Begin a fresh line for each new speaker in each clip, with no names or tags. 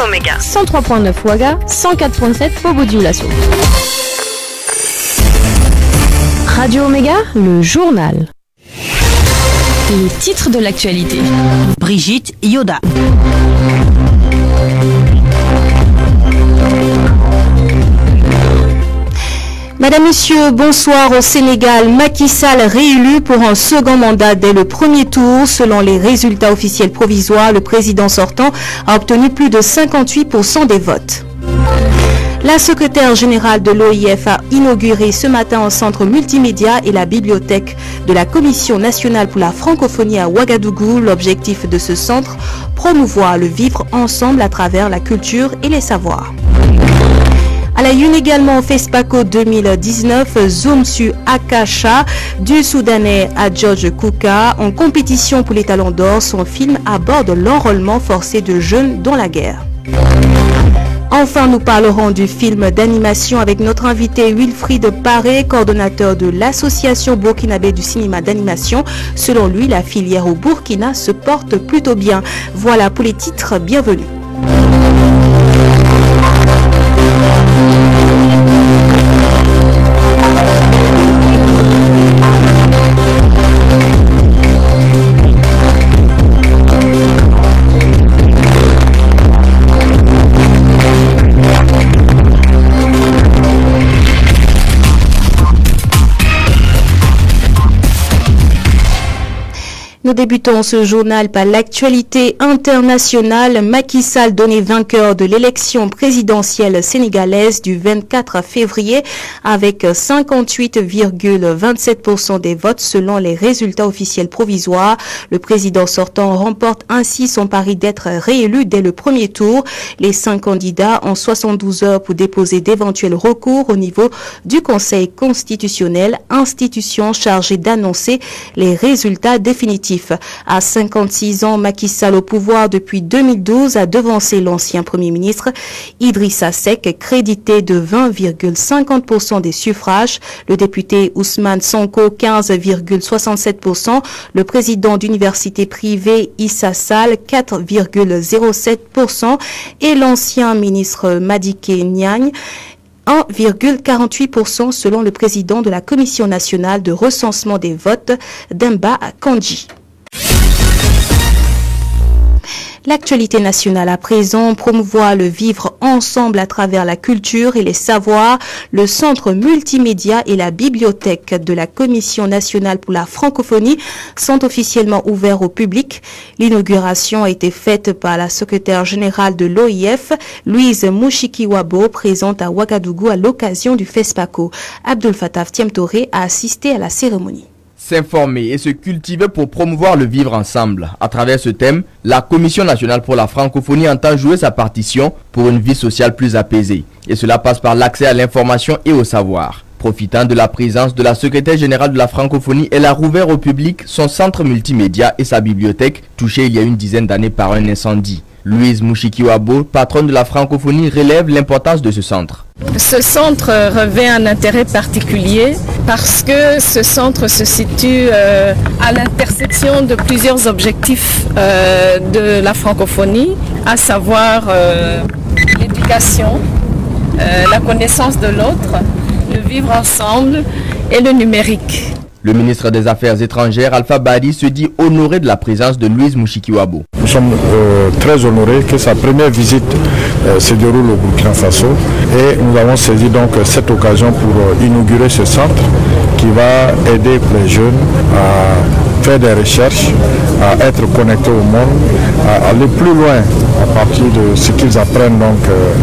Omega.
103.9 Ouaga, 104.7 Bobo-Dioulasso. Radio Omega, le journal. Les titres de l'actualité.
Brigitte Yoda.
Madame, Monsieur, bonsoir. Au Sénégal, Macky Sall réélu pour un second mandat dès le premier tour. Selon les résultats officiels provisoires, le président sortant a obtenu plus de 58% des votes. La secrétaire générale de l'OIF a inauguré ce matin un centre multimédia et la bibliothèque de la Commission nationale pour la francophonie à Ouagadougou. L'objectif de ce centre, promouvoir le vivre ensemble à travers la culture et les savoirs. À la une également, FESPACO 2019, zoom sur Akasha, du Soudanais à George Kuka. En compétition pour les Talons d'Or, son film aborde l'enrôlement forcé de jeunes dans la guerre. Enfin, nous parlerons du film d'animation avec notre invité Wilfried Paré, coordonnateur de l'association burkinabé du cinéma d'animation. Selon lui, la filière au Burkina se porte plutôt bien. Voilà pour les titres, bienvenue. Nous débutons ce journal par l'actualité internationale. Macky Sall donné vainqueur de l'élection présidentielle sénégalaise du 24 février avec 58,27% des votes selon les résultats officiels provisoires. Le président sortant remporte ainsi son pari d'être réélu dès le premier tour. Les 5 candidats ont 72 heures pour déposer d'éventuels recours au niveau du Conseil constitutionnel, institution chargée d'annoncer les résultats définitifs. À 56 ans, Macky Sall au pouvoir depuis 2012 a devancé l'ancien Premier ministre Idrissa Seck, crédité de 20,50% des suffrages. Le député Ousmane Sonko, 15,67%. Le président d'université privée Issa Sall, 4,07%. Et l'ancien ministre Madické Niang, 1,48% selon le président de la Commission nationale de recensement des votes, Demba Kandji. L'actualité nationale à présent, promouvoir le vivre ensemble à travers la culture et les savoirs. Le centre multimédia et la bibliothèque de la Commission nationale pour la francophonie sont officiellement ouverts au public. L'inauguration a été faite par la secrétaire générale de l'OIF, Louise Mushikiwabo, présente à Ouagadougou à l'occasion du FESPACO. Abdel Fattah Tiemtoré a assisté à la cérémonie.
S'informer et se cultiver pour promouvoir le vivre ensemble. À travers ce thème, la Commission nationale pour la francophonie entend jouer sa partition pour une vie sociale plus apaisée. Et cela passe par l'accès à l'information et au savoir. Profitant de la présence de la secrétaire générale de la francophonie, elle a rouvert au public son centre multimédia et sa bibliothèque, touchée il y a une dizaine d'années par un incendie. Louise Mushikiwabo, patronne de la francophonie, relève l'importance de ce centre.
Ce centre revêt un intérêt particulier parce que ce centre se situe à l'intersection de plusieurs objectifs de la francophonie, à savoir l'éducation, la connaissance de l'autre, le vivre ensemble et le numérique.
Le ministre des Affaires étrangères, Alpha Badi, se dit honoré de la présence de Louise Mushikiwabo.
Nous sommes très honorés que sa première visite se déroule au Burkina Faso et nous avons saisi donc cette occasion pour inaugurer ce centre qui va aider les jeunes à faire des recherches, à être connectés au monde, à aller plus loin à partir de ce qu'ils apprennent donc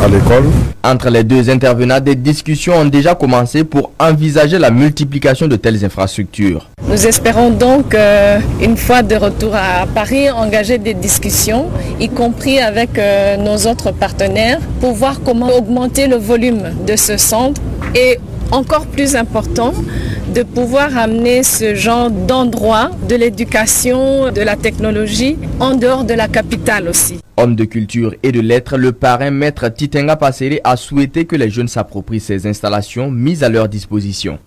à l'école.
Entre les deux intervenants, des discussions ont déjà commencé pour envisager la multiplication de telles infrastructures.
Nous espérons donc, une fois de retour à Paris, engager des discussions, y compris avec nos autres partenaires, pour voir comment augmenter le volume de ce centre et, encore plus important, de pouvoir amener ce genre d'endroit de l'éducation, de la technologie, en dehors de la capitale aussi.
Homme de culture et de lettres, le parrain maître Titenga Passéré a souhaité que les jeunes s'approprient ces installations mises à leur disposition.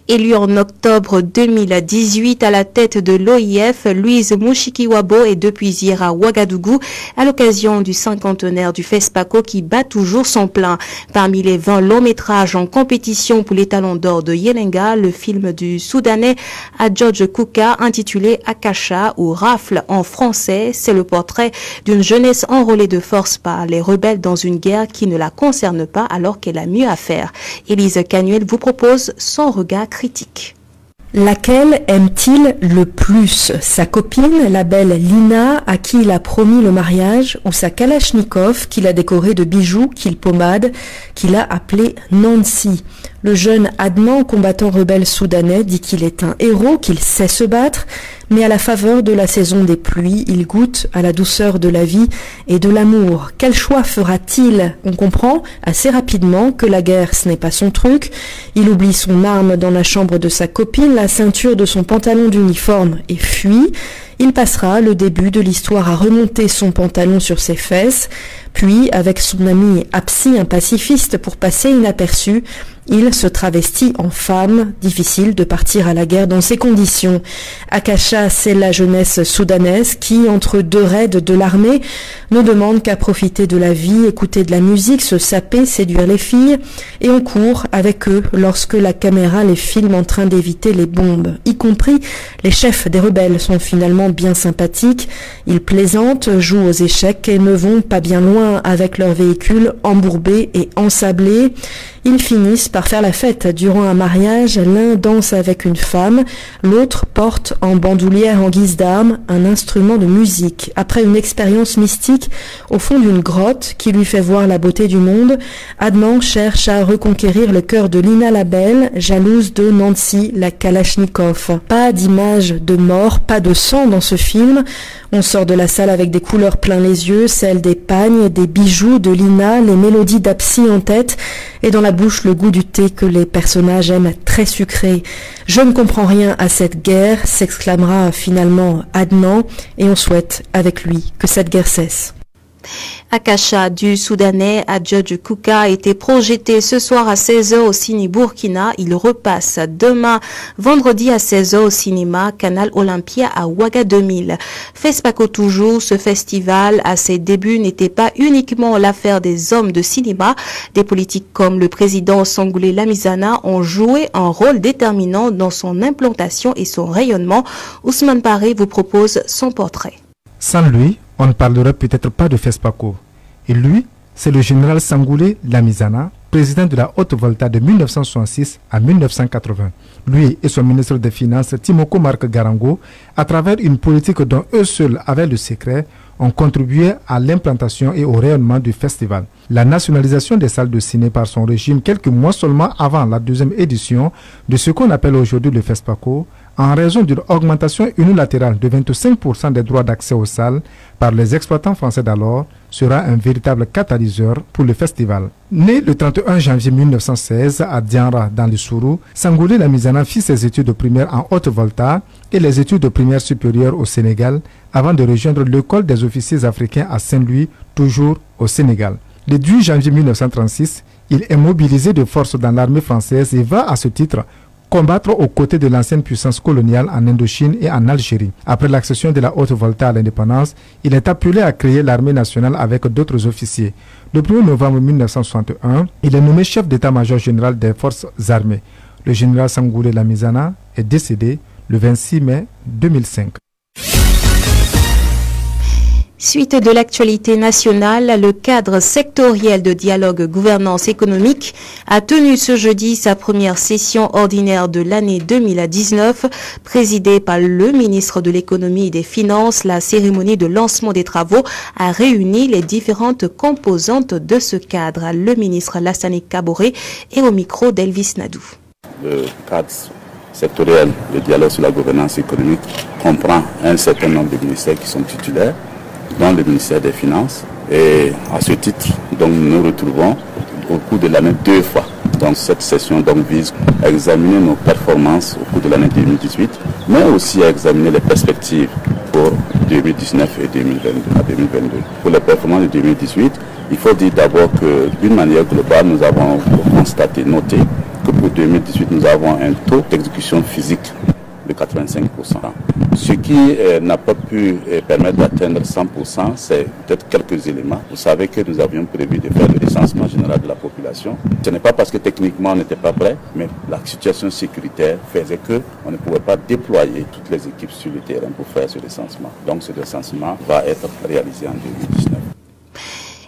Élue en octobre 2018 à la tête de l'OIF, Louise Mushikiwabo est depuis hier à Ouagadougou à l'occasion du cinquantenaire du FESPACO qui bat toujours son plein. Parmi les 20 longs métrages en compétition pour les talons d'or de Yelenga, le film du Soudanais Adjodj Kuka intitulé Akasha ou Rafle en français, c'est le portrait d'une jeunesse enrôlée de force par les rebelles dans une guerre qui ne la concerne pas alors qu'elle a mieux à faire. Élise Canuel vous propose son regard critique.
Laquelle aime-t-il le plus? Sa copine, la belle Lina, à qui il a promis le mariage, ou sa Kalachnikov qu'il a décorée de bijoux qu'il pommade, qu'il a appelé Nancy? Le jeune Adnan, combattant rebelle soudanais, dit qu'il est un héros, qu'il sait se battre, mais à la faveur de la saison des pluies, il goûte à la douceur de la vie et de l'amour. Quel choix fera-t-il? On comprend assez rapidement que la guerre, ce n'est pas son truc. Il oublie son arme dans la chambre de sa copine, la ceinture de son pantalon d'uniforme et fuit. Il passera le début de l'histoire à remonter son pantalon sur ses fesses, puis avec son ami Apsi, un pacifiste, pour passer inaperçu, il se travestit en femme. Difficile de partir à la guerre dans ces conditions. Akasha, c'est la jeunesse soudanaise qui, entre deux raids de l'armée, ne demande qu'à profiter de la vie, écouter de la musique, se saper, séduire les filles, et on court avec eux lorsque la caméra les filme en train d'éviter les bombes. Y compris les chefs des rebelles sont finalement bien sympathiques. Ils plaisantent, jouent aux échecs et ne vont pas bien loin avec leurs véhicules embourbés et ensablés. Ils finissent par faire la fête durant un mariage. L'un danse avec une femme, l'autre porte en bandoulière en guise d'arme un instrument de musique. Après une expérience mystique au fond d'une grotte qui lui fait voir la beauté du monde, Adnan cherche à reconquérir le cœur de Lina la Belle, jalouse de Nancy la Kalachnikov. Pas d'image de mort, pas de sang dans ce film. On sort de la salle avec des couleurs plein les yeux, celles des pagnes, des bijoux de Lina, les mélodies d'Apsi en tête, et dans la bouche le goût du thé que les personnages aiment très sucré. Je ne comprends rien à cette guerre, s'exclamera finalement Adnan, et on souhaite avec lui que cette guerre cesse.
Akasha du Soudanais Adjodj Kuka a été projeté ce soir à 16h au Ciné Burkina. Il repasse demain, vendredi à 16h au cinéma Canal Olympia à Ouaga 2000. FESPACO toujours, ce festival à ses débuts n'était pas uniquement l'affaire des hommes de cinéma. Des politiques comme le président Sangoulé Lamizana ont joué un rôle déterminant dans son implantation et son rayonnement. Ousmane Paré vous propose son portrait.
Sans lui, on ne parlerait peut-être pas de FESPACO. Et lui, c'est le général Sangoulé Lamizana, président de la Haute-Volta de 1966 à 1980. Lui et son ministre des Finances, Timoko Marc Garango, à travers une politique dont eux seuls avaient le secret, ont contribué à l'implantation et au rayonnement du festival. La nationalisation des salles de ciné par son régime quelques mois seulement avant la deuxième édition de ce qu'on appelle aujourd'hui le FESPACO, en raison d'une augmentation unilatérale de 25% des droits d'accès aux salles par les exploitants français d'alors, sera un véritable catalyseur pour le festival. Né le 31 janvier 1916 à Dianra, dans le Sourou, Sangoulé Lamizana fit ses études de primaire en Haute-Volta et les études de primaire supérieure au Sénégal avant de rejoindre l'école des officiers africains à Saint-Louis, toujours au Sénégal. Le 10 janvier 1936, il est mobilisé de force dans l'armée française et va à ce titre combattre aux côtés de l'ancienne puissance coloniale en Indochine et en Algérie. Après l'accession de la Haute-Volta à l'indépendance, il est appelé à créer l'armée nationale avec d'autres officiers. Le 1er novembre 1961, il est nommé chef d'état-major général des forces armées. Le général Sangoulé Lamizana est décédé le 26 mai 2005.
Suite de l'actualité nationale, le cadre sectoriel de dialogue gouvernance économique a tenu ce jeudi sa première session ordinaire de l'année 2019, présidée par le ministre de l'économie et des finances. La cérémonie de lancement des travaux a réuni les différentes composantes de ce cadre. Le ministre Lassane Kaboré est au micro d'Elvis Nadou.
Le cadre sectoriel de dialogue sur la gouvernance économique comprend un certain nombre de ministères qui sont titulaires, dans le ministère des Finances. Et à ce titre, donc, nous nous retrouvons au cours de l'année 2 fois. Donc cette session donc, vise à examiner nos performances au cours de l'année 2018, mais aussi à examiner les perspectives pour 2019 et 2022. Pour les performances de 2018, il faut dire d'abord que d'une manière globale, nous avons constaté, noté que pour 2018, nous avons un taux d'exécution physique de 85%. Ce qui n'a pas pu permettre d'atteindre 100%, c'est peut-être quelques éléments. Vous savez que nous avions prévu de faire le recensement général de la population. Ce n'est pas parce que techniquement on n'était pas prêt, mais la situation sécuritaire faisait qu'on ne pouvait pas déployer toutes les équipes sur le terrain pour faire ce recensement. Donc ce recensement va être réalisé en 2019.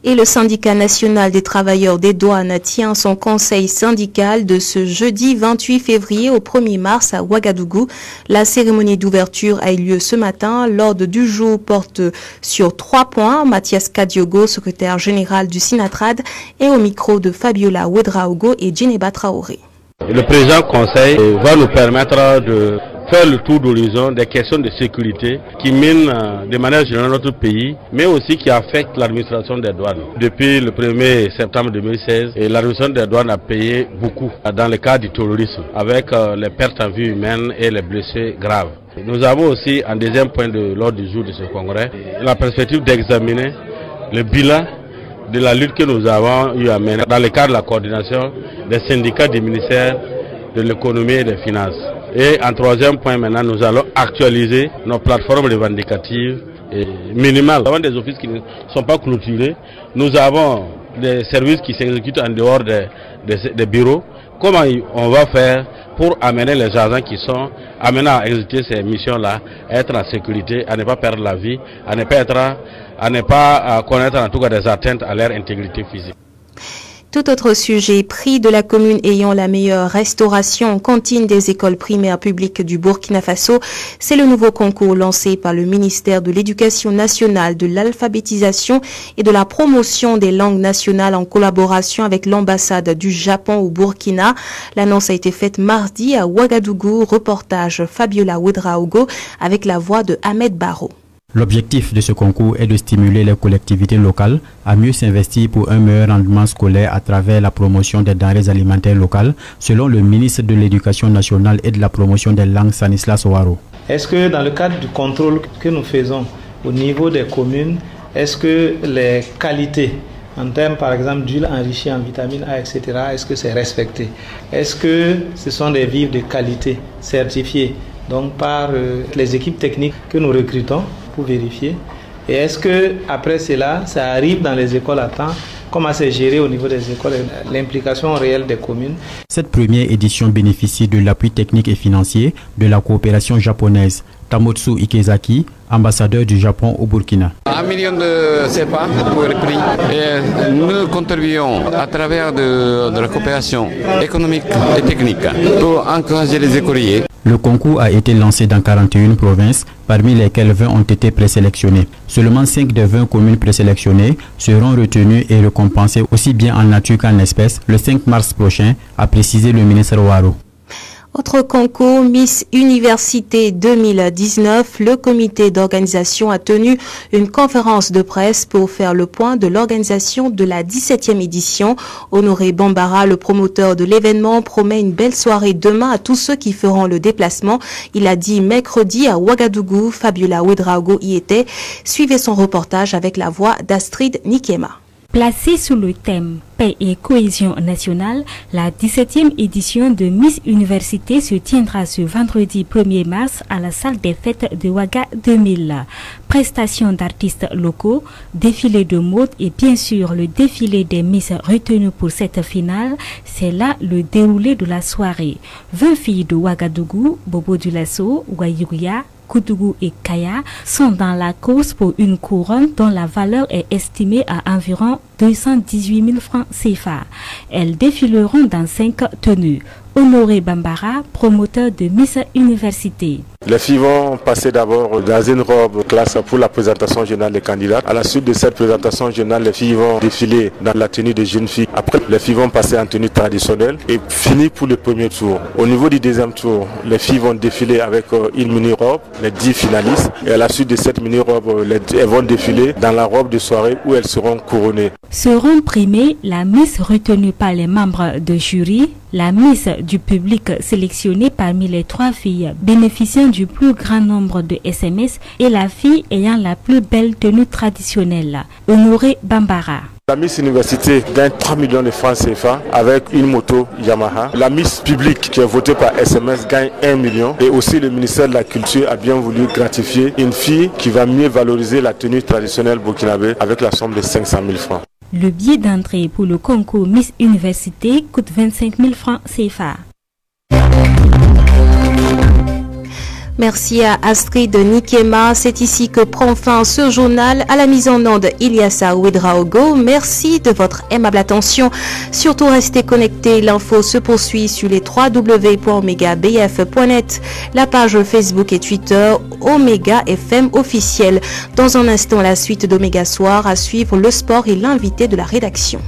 Et le syndicat national des travailleurs des douanes tient son conseil syndical de ce jeudi 28 février au 1er mars à Ouagadougou. La cérémonie d'ouverture a eu lieu ce matin. L'ordre du jour porte sur 3 points. Mathias Kadiogo, secrétaire général du Sinatrad, est au micro de Fabiola Ouedraogo et Djeneba Traoré.
Le président conseil va nous permettre de faire le tour d'horizon des questions de sécurité qui minent de manière générale notre pays, mais aussi qui affectent l'administration des douanes. Depuis le 1er septembre 2016, l'administration des douanes a payé beaucoup dans le cadre du terrorisme, avec les pertes en vie humaine et les blessés graves. Nous avons aussi, en deuxième point de l'ordre du jour de ce congrès, la perspective d'examiner le bilan de la lutte que nous avons eu à mener dans le cadre de la coordination des syndicats du ministère de l'économie et des finances. Et en troisième point maintenant, nous allons actualiser nos plateformes revendicatives minimales. Nous avons des offices qui ne sont pas clôturés. Nous avons des services qui s'exécutent en dehors des bureaux. Comment on va faire pour amener les agents qui sont amenés à exécuter ces missions-là, à être en sécurité, à ne pas perdre la vie, à ne pas connaître en tout cas des atteintes à leur intégrité physique.
Tout autre sujet, prix de la commune ayant la meilleure restauration en cantine des écoles primaires publiques du Burkina Faso. C'est le nouveau concours lancé par le ministère de l'Éducation nationale, de l'alphabétisation et de la promotion des langues nationales en collaboration avec l'ambassade du Japon au Burkina. L'annonce a été faite mardi à Ouagadougou. Reportage Fabiola Ouedraogo avec la voix de Ahmed Barro.
L'objectif de ce concours est de stimuler les collectivités locales à mieux s'investir pour un meilleur rendement scolaire à travers la promotion des denrées alimentaires locales, selon le ministre de l'Éducation nationale et de la promotion des langues Stanislas Ouaro.
Est-ce que dans le cadre du contrôle que nous faisons au niveau des communes, est-ce que les qualités en termes par exemple d'huile enrichie en vitamine A, etc., est-ce que c'est respecté? Est-ce que ce sont des vivres de qualité certifiés donc par les équipes techniques que nous recrutons pour vérifier? Et est-ce que après cela, ça arrive dans les écoles à temps? Comment c'est géré au niveau des écoles, l'implication réelle des communes?
Cette première édition bénéficie de l'appui technique et financier de la coopération japonaise. Tamotsu Ikezaki, ambassadeur du Japon au Burkina.
1 million de CFA pour le prix. Et nous contribuons à travers de la coopération économique et technique pour encourager les écoliers.
Le concours a été lancé dans 41 provinces, parmi lesquelles 20 ont été présélectionnées. Seulement 5 des 20 communes présélectionnées seront retenues et récompensées aussi bien en nature qu'en espèces le 5 mars prochain, a précisé le ministre Ouaro.
Autre concours, Miss Université 2019, le comité d'organisation a tenu une conférence de presse pour faire le point de l'organisation de la 17e édition. Honoré Bambara, le promoteur de l'événement, promet une belle soirée demain à tous ceux qui feront le déplacement. Il a dit mercredi à Ouagadougou. Fabiola Ouedraogo y était. Suivez son reportage avec la voix d'Astrid Nikema.
Placée sous le thème Paix et cohésion nationale, la 17e édition de Miss Université se tiendra ce vendredi 1er mars à la salle des fêtes de Ouaga 2000. Prestations d'artistes locaux, défilé de mode et bien sûr le défilé des Miss retenues pour cette finale, c'est là le déroulé de la soirée. 20 filles de Ouagadougou, Bobo Dioulasso, Ouayouria, Koudougou et Kaya sont dans la course pour une couronne dont la valeur est estimée à environ 218 000 francs CFA. Elles défileront dans 5 tenues. Honoré Bambara, promoteur de Miss Université.
Les filles vont passer d'abord dans une robe classe pour la présentation générale des candidats. À la suite de cette présentation générale, les filles vont défiler dans la tenue de jeunes filles. Après, les filles vont passer en tenue traditionnelle et finir pour le premier tour. Au niveau du deuxième tour, les filles vont défiler avec une mini-robe, les 10 finalistes. Et à la suite de cette mini-robe, elles vont défiler dans la robe de soirée où elles seront couronnées.
Seront primées la Miss retenue par les membres de jury, La Miss du public sélectionnée parmi les 3 filles bénéficiant du plus grand nombre de SMS est la fille ayant la plus belle tenue traditionnelle, Honoré Bambara.
La Miss Université gagne 3 millions de francs CFA avec une moto Yamaha. La Miss publique qui est votée par SMS gagne 1 million. Et aussi le ministère de la Culture a bien voulu gratifier une fille qui va mieux valoriser la tenue traditionnelle burkinabé avec la somme de 500 000 francs.
Le billet d'entrée pour le concours Miss Université coûte 25 000 francs CFA.
Merci à Astrid Nikema. C'est ici que prend fin ce journal. À la mise en onde, Ilyassa Ouedraogo. Merci de votre aimable attention. Surtout restez connectés. L'info se poursuit sur les www.omegabf.net, la page Facebook et Twitter Omega FM officiel. Dans un instant, la suite d'Omega Soir, à suivre le sport et l'invité de la rédaction.